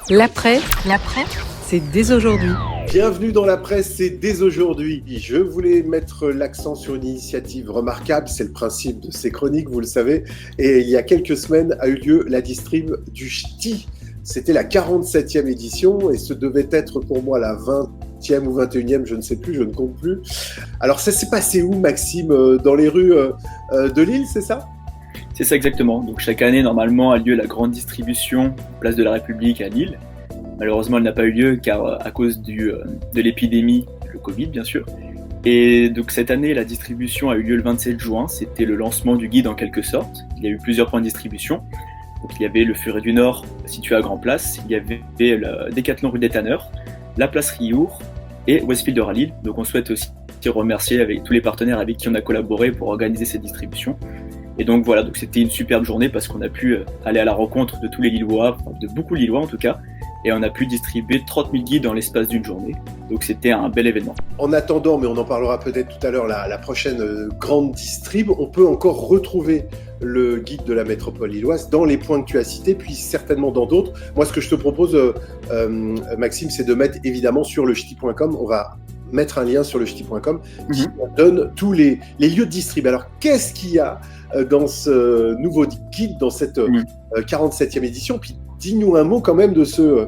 L'après, c'est dès aujourd'hui. Bienvenue dans la presse, c'est dès aujourd'hui. Je voulais mettre l'accent sur une initiative remarquable, c'est le principe de ces chroniques, vous le savez. Et il y a quelques semaines a eu lieu la distrib du Ch'ti. C'était la 47e édition et ce devait être pour moi la 20e ou 21e, je ne sais plus, je ne compte plus. Alors ça s'est passé où, Maxime? Dans les rues de Lille, c'est ça? C'est ça exactement. Donc chaque année, normalement, a lieu la grande distribution Place de la République à Lille. Malheureusement, elle n'a pas eu lieu car à cause de l'épidémie, le Covid bien sûr. Et donc cette année, la distribution a eu lieu le 27 juin. C'était le lancement du guide en quelque sorte. Il y a eu plusieurs points de distribution. Donc il y avait le Furet du Nord situé à Grand Place. Il y avait le Décathlon rue des Tanneurs, la place Riour et Westfield à Lille. Donc on souhaite aussi remercier avec tous les partenaires avec qui on a collaboré pour organiser cette distribution. Et donc voilà, donc c'était une superbe journée parce qu'on a pu aller à la rencontre de tous les Lillois, de beaucoup de Lillois en tout cas, et on a pu distribuer 30 000 guides dans l'espace d'une journée. Donc c'était un bel événement. En attendant, mais on en parlera peut-être tout à l'heure, la prochaine grande distrib, on peut encore retrouver le guide de la métropole lilloise dans les points que tu as cités, puis certainement dans d'autres. Moi, ce que je te propose, Maxime, c'est de mettre évidemment sur le ch'ti.com. On va mettre un lien sur le ch'ti.com qui donne tous les lieux de distrib. Alors, qu'est-ce qu'il y a dans ce nouveau guide, dans cette 47e édition? Puis dis-nous un mot quand même de ce,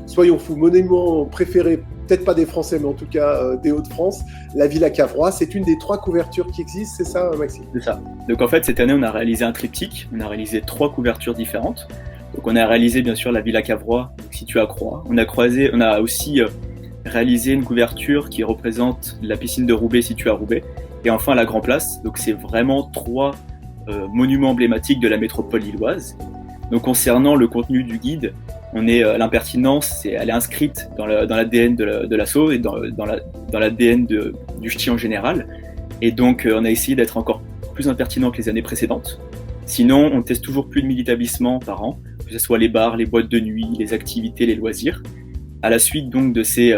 soyons fous, monument préféré, peut-être pas des Français, mais en tout cas des Hauts-de-France, la Villa Cavrois. C'est une des 3 couvertures qui existent, c'est ça, Maxime? C'est ça. Donc en fait, cette année, on a réalisé un triptyque, on a réalisé 3 couvertures différentes. Donc on a réalisé bien sûr la Villa Cavrois, située à Croix. On a aussi réalisé une couverture qui représente la piscine de Roubaix située à Roubaix. Et enfin la Grand Place. Donc c'est vraiment 3 monuments emblématiques de la métropole lilloise. Donc concernant le contenu du guide, l'impertinence, elle est inscrite dans l'ADN de l'asso et dans l'ADN du Ch'ti en général. Et donc on a essayé d'être encore plus impertinent que les années précédentes. Sinon, on teste toujours plus de 1000 établissements par an, que ce soit les bars, les boîtes de nuit, les activités, les loisirs. À la suite donc de ces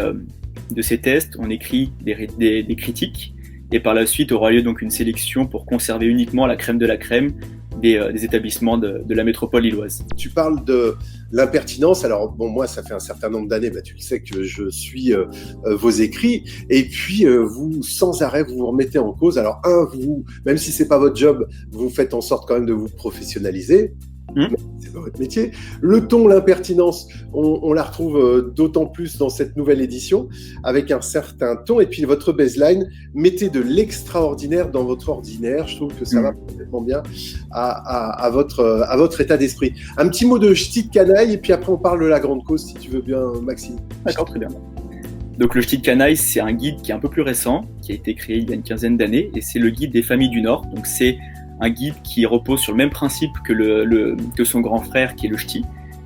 tests, on écrit des critiques. Et par la suite aura lieu donc une sélection pour conserver uniquement la crème de la crème des établissements de la métropole lilloise. Tu parles de l'impertinence. Alors bon, moi ça fait un certain nombre d'années, tu le sais que je suis vos écrits, et puis vous sans arrêt vous remettez en cause. Alors vous, même si c'est pas votre job, vous faites en sorte quand même de vous professionnaliser. C'est pas votre métier. Le ton, l'impertinence, on la retrouve d'autant plus dans cette nouvelle édition, avec un certain ton. Et puis votre baseline, mettez de l'extraordinaire dans votre ordinaire. Je trouve que ça va complètement bien à votre état d'esprit. Un petit mot de ch'ti de canaille, et puis après on parle de la grande cause, si tu veux bien, Maxime. D'accord, très bien. Donc le Ch'ti de canaille, c'est un guide qui est un peu plus récent, qui a été créé il y a une quinzaine d'années, et c'est le guide des familles du Nord. Donc c'est un guide qui repose sur le même principe que son grand frère qui est le Ch'ti.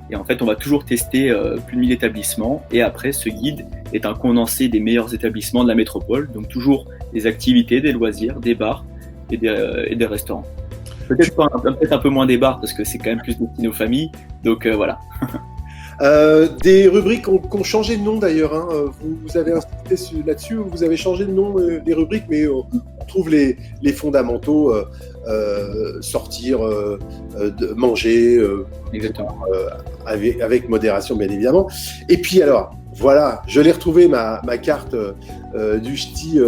Et en fait, on va toujours tester plus de 1000 établissements. Et après, ce guide est un condensé des meilleurs établissements de la métropole. Donc toujours des activités, des loisirs, des bars et des restaurants. Peut-être un peu moins des bars parce que c'est quand même plus destiné aux familles. Donc voilà. Des rubriques qui ont changé de nom d'ailleurs. Vous avez insisté là-dessus, vous avez changé de nom des rubriques, mais on trouve les fondamentaux, sortir, manger, avec modération bien évidemment. Et puis alors, voilà, je l'ai retrouvé ma carte du Ch'ti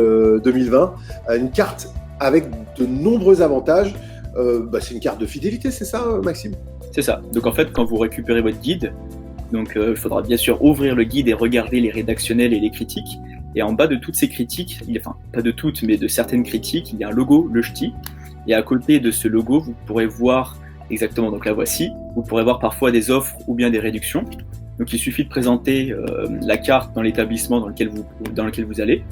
2020, une carte avec de nombreux avantages. C'est une carte de fidélité, c'est ça, Maxime? C'est ça. Donc en fait, quand vous récupérez votre guide, donc il faudra bien sûr ouvrir le guide et regarder les rédactionnels et les critiques. Et en bas de toutes ces critiques, enfin pas de toutes, mais de certaines critiques, il y a un logo, le Ch'ti. Et à côté de ce logo, vous pourrez voir exactement, donc la voici, vous pourrez voir parfois des offres ou bien des réductions. Donc il suffit de présenter la carte dans l'établissement dans lequel vous allez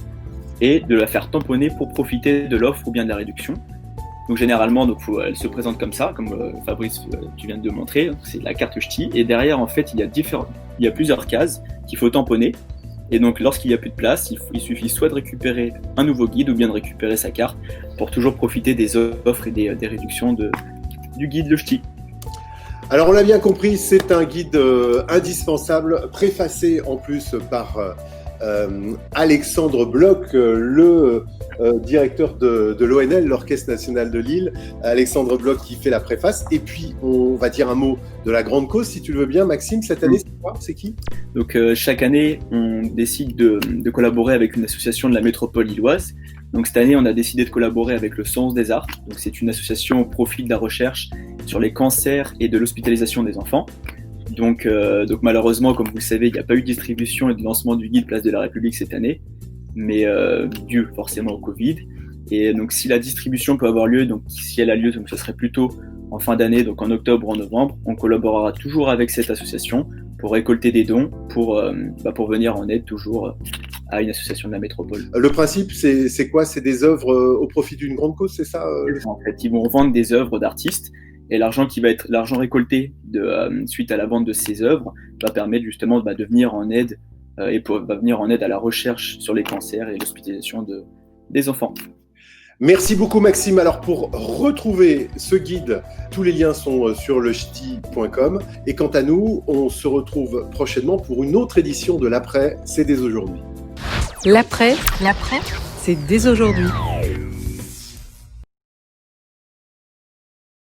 et de la faire tamponner pour profiter de l'offre ou bien de la réduction. Donc généralement, elle se présente comme ça, comme Fabrice, tu viens de montrer, c'est la carte Ch'ti. Et derrière, en fait, il y a plusieurs cases qu'il faut tamponner. Et donc, lorsqu'il n'y a plus de place, il suffit soit de récupérer un nouveau guide ou bien de récupérer sa carte pour toujours profiter des offres et des réductions du guide le Ch'ti. Alors, on l'a bien compris, c'est un guide indispensable, préfacé en plus par Alexandre Bloch, le directeur de l'ONL, l'Orchestre National de Lille, Alexandre Bloch qui fait la préface. Et puis, on va dire un mot de la grande cause, si tu le veux bien. Maxime, cette année, c'est quoi? C'est qui? Donc chaque année, on décide de collaborer avec une association de la métropole lilloise. Donc cette année, on a décidé de collaborer avec le Sens des Arts. Donc c'est une association au profit de la recherche sur les cancers et de l'hospitalisation des enfants. Donc malheureusement, comme vous le savez, il n'y a pas eu de distribution et de lancement du guide Place de la République cette année, mais dû forcément au Covid. Et donc si la distribution peut avoir lieu, donc si elle a lieu, donc ce serait plutôt en fin d'année, donc en octobre ou en novembre, on collaborera toujours avec cette association pour récolter des dons pour venir en aide toujours à une association de la métropole. Le principe, c'est quoi? C'est des œuvres au profit d'une grande cause, c'est ça? En fait, ils vont vendre des œuvres d'artistes et l'argent qui va être l'argent récolté suite à la vente de ces œuvres va permettre justement de venir en aide va venir en aide à la recherche sur les cancers et l'hospitalisation des enfants. Merci beaucoup Maxime. Alors pour retrouver ce guide, tous les liens sont sur lech'ti.com. Et quant à nous, on se retrouve prochainement pour une autre édition de l'Après, c'est dès aujourd'hui. L'après, c'est dès aujourd'hui.